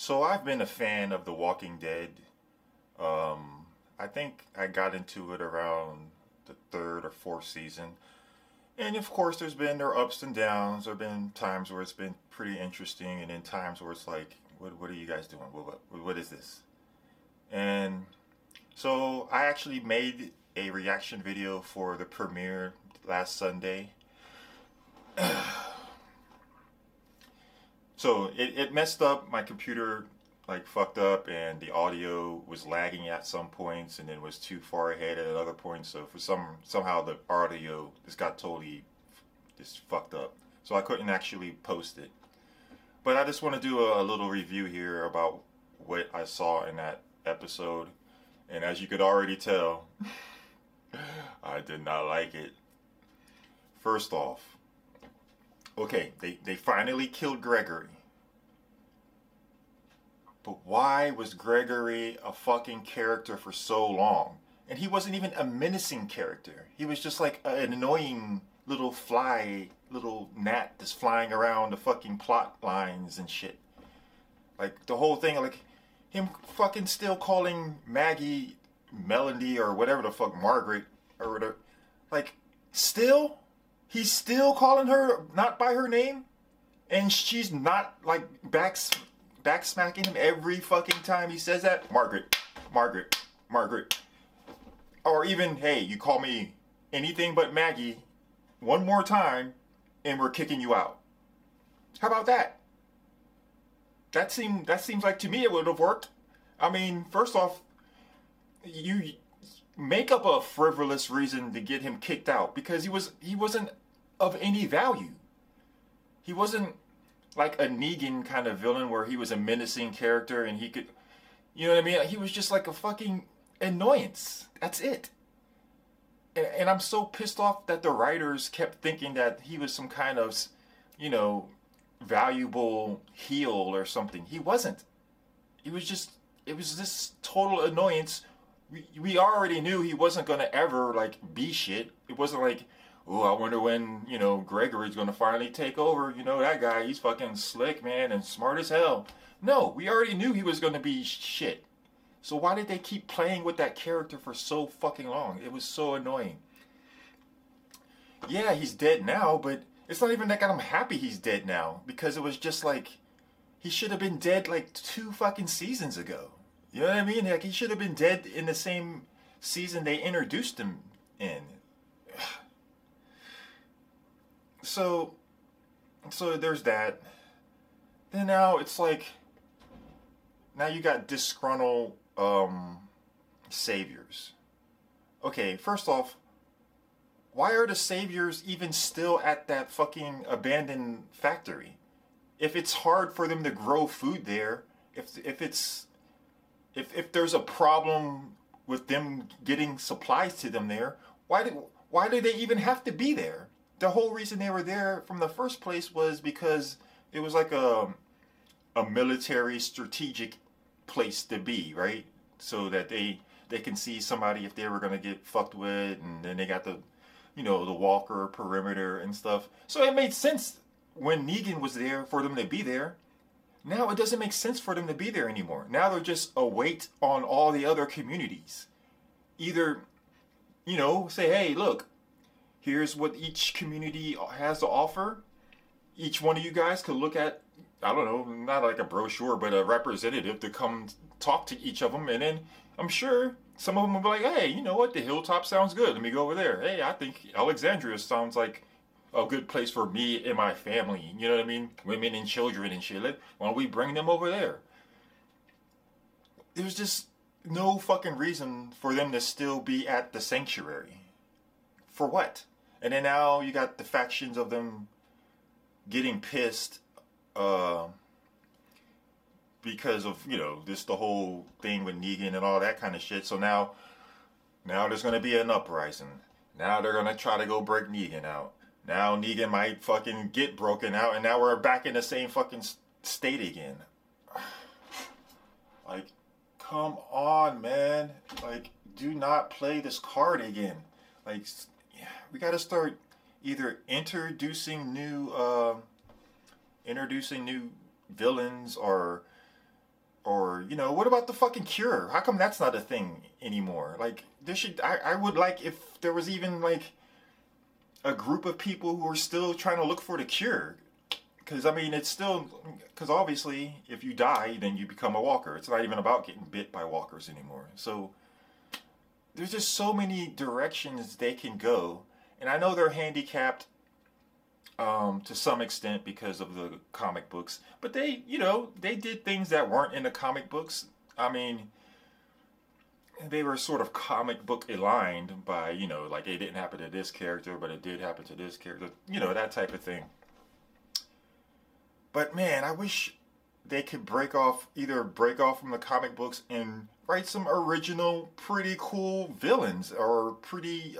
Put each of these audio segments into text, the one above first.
So I've been a fan of The Walking Dead. I think I got into it around the third or fourth season. And of course, there are ups and downs. There have been times where it's been pretty interesting, and then times where it's like, what are you guys doing? What is this? And so I actually made a reaction video for the premiere last Sunday. So it messed up. My computer like fucked up, and the audio was lagging at some points, and then was too far ahead at other points. So for somehow the audio just got totally just fucked up. So I couldn't actually post it. But I just want to do a little review here about what I saw in that episode. And as you could already tell, I did not like it. First off, okay, they finally killed Gregory. But why was Gregory a fucking character for so long? And he wasn't even a menacing character. He was just like an annoying little little gnat that's flying around the fucking plot lines and shit. Like the whole thing, like him fucking still calling Maggie Melody or whatever the fuck, Margaret or whatever. Like, still? He's still calling her not by her name? And she's not like backsmacking him every fucking time he says that? Margaret, Margaret, Margaret. Or even, hey, you call me anything but Maggie one more time and we're kicking you out. How about that? That seems like to me it would have worked. I mean, first off, you make up a frivolous reason to get him kicked out because he wasn't of any value. He wasn't like a Negan kind of villain where he was a menacing character and he could, you know what I mean? He was just like a fucking annoyance. That's it. And I'm so pissed off that the writers kept thinking that he was some kind of, you know, valuable heel or something. He wasn't. It was this total annoyance. We already knew he wasn't going to ever like be shit. It wasn't like, oh, I wonder when, you know, Gregory's going to finally take over. You know, that guy, he's fucking slick, man, and smart as hell. No, we already knew he was going to be shit. So why did they keep playing with that character for so fucking long? It was so annoying. Yeah, he's dead now, but it's not even like I'm happy he's dead now, because it was just like, he should have been dead like 2 fucking seasons ago. You know what I mean? Like, he should have been dead in the same season they introduced him in. So there's that. Then now it's like, now you got disgruntled saviors. Okay, first off, why are the saviors even still at that fucking abandoned factory? If it's hard for them to grow food there, if there's a problem with them getting supplies to them there, why do they even have to be there? The whole reason they were there from the first place was because it was like a military strategic place to be, right? So that they can see somebody if they were gonna get fucked with, and then they got the, you know, the walker perimeter and stuff. So it made sense when Negan was there for them to be there. Now it doesn't make sense for them to be there anymore. Now they're just a weight on all the other communities. Either, you know, say, hey, look, here's what each community has to offer. Each one of you guys could look at, I don't know, not like a brochure, but a representative to come talk to each of them. And then I'm sure some of them will be like, hey, you know what? The Hilltop sounds good. Let me go over there. Hey, I think Alexandria sounds like a good place for me and my family. You know what I mean? Women and children and shit. Why don't we bring them over there? There's just no fucking reason for them to still be at the sanctuary. For what? And then now you got the factions of them getting pissed because of, you know, the whole thing with Negan and all that kind of shit. So now there's going to be an uprising. Now they're going to try to go break Negan out. Now Negan might fucking get broken out, and now we're back in the same fucking state again. Like, come on, man. Like, do not play this card again. Like, we got to start either introducing new villains, or Or, you know, what about the fucking Cure? How come that's not a thing anymore? Like, there should, I would like if there was even like a group of people who are still trying to look for the cure. Because, I mean, it's still, because obviously, if you die, then you become a walker. It's not even about getting bit by walkers anymore. So, there's just so many directions they can go. And I know they're handicapped to some extent because of the comic books, but they, you know, they did things that weren't in the comic books. I mean, they were sort of comic book aligned by, you know, like it didn't happen to this character, but it did happen to this character, you know, that type of thing. But man, I wish they could either break off from the comic books and write some original, pretty cool villains or pretty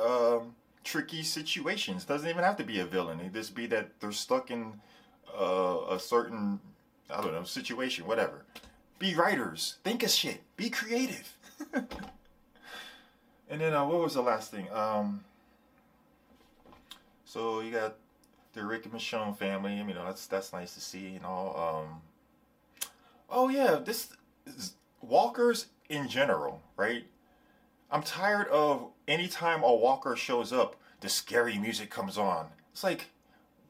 tricky situations. Doesn't even have to be a villain. It just be that they're stuck in a certain, I don't know, situation, whatever. Be writers. Think of shit. Be creative. And then what was the last thing? So you got the Rick and Michonne family. I mean, that's nice to see and all. Oh yeah, this is walkers in general, right? I'm tired of anytime a walker shows up, the scary music comes on. It's like,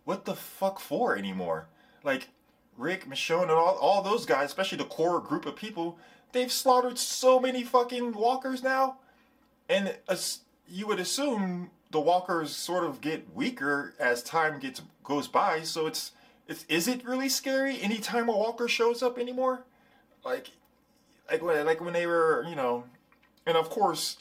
what the fuck for anymore? Like, Rick, Michonne, and all those guys, especially the core group of people, they've slaughtered so many fucking walkers now. And you would assume the walkers sort of get weaker as time goes by. So is it really scary anytime a walker shows up anymore? Like when they were, you know, and of course,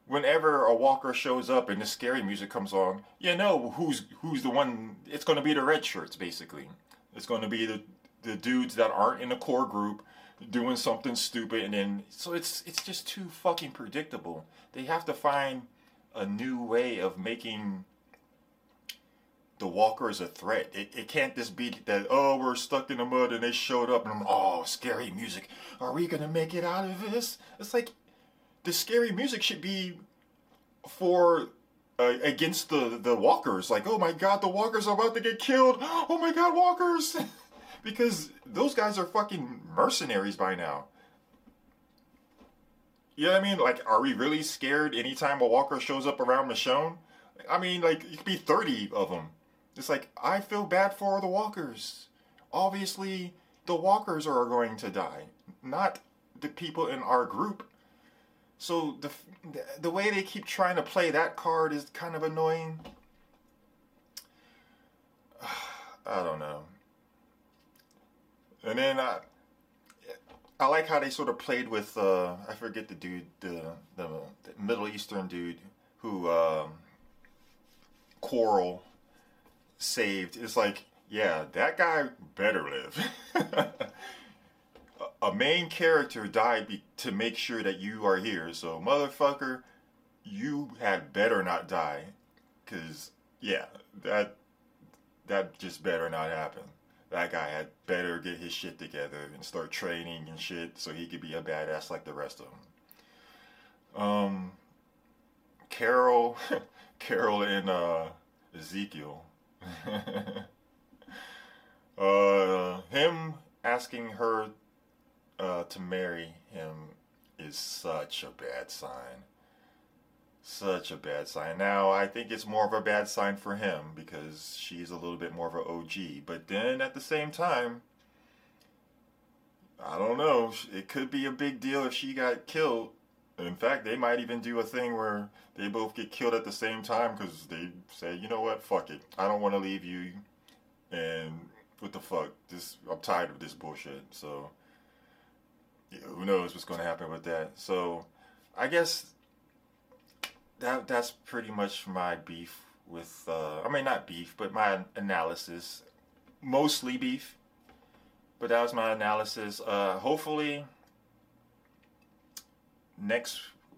whenever a walker shows up and the scary music comes on, you know who's the one. It's going to be the red shirts, basically. It's going to be the dudes that aren't in the core group doing something stupid, and then so it's just too fucking predictable. They have to find a new way of making the walkers a threat. It can't just be that, oh, we're stuck in the mud and they showed up and oh, scary music. Are we gonna make it out of this? It's like the scary music should be for against the walkers. Like, oh my god, the walkers are about to get killed. Oh my god, walkers. Because those guys are fucking mercenaries by now. You know what I mean? Like, are we really scared anytime a walker shows up around Michonne? I mean, like, it could be 30 of them. It's like, I feel bad for the walkers. Obviously, the walkers are going to die, not the people in our group. So the way they keep trying to play that card is kind of annoying. I don't know. And then I like how they sort of played with I forget the dude, the Middle Eastern dude who Coral saved. It's like, yeah, that guy better live. A main character died to make sure that you are here. So motherfucker, you had better not die, cause yeah, that just better not happen. That guy had better get his shit together and start training and shit so he could be a badass like the rest of them. Carol, Carol and Ezekiel. Him asking her to marry him is such a bad sign. Such a bad sign. Now, I think it's more of a bad sign for him because she's a little bit more of an OG. But then at the same time, I don't know. It could be a big deal if she got killed. In fact, they might even do a thing where they both get killed at the same time because they say, you know what, fuck it. I don't want to leave you. And what the fuck? I'm tired of this bullshit. So, yeah, who knows what's going to happen with that. So, I guess that's pretty much my beef with, I mean, not beef, but my analysis. Mostly beef. But that was my analysis. Hopefully,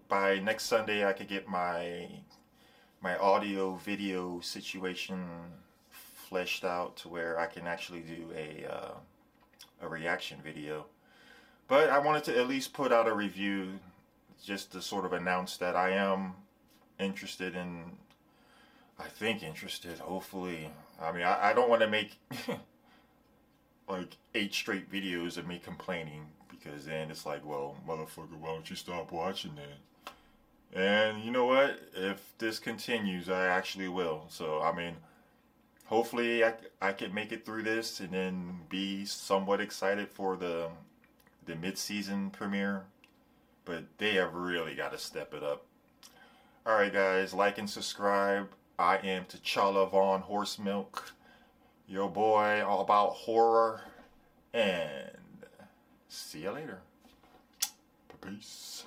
by next Sunday, I could get my audio video situation fleshed out to where I can actually do a reaction video. But I wanted to at least put out a review just to sort of announce that I am interested in, hopefully. I mean, I don't want to make like 8 straight videos of me complaining, because then it's like, well, motherfucker, why don't you stop watching that? And you know what? If this continues, I actually will. So, I mean, hopefully I can make it through this and then be somewhat excited for the mid-season premiere. But they have really got to step it up. Alright guys, like and subscribe. I am T'Challa Von Horsemilk, your boy all about horror, and see you later. Peace.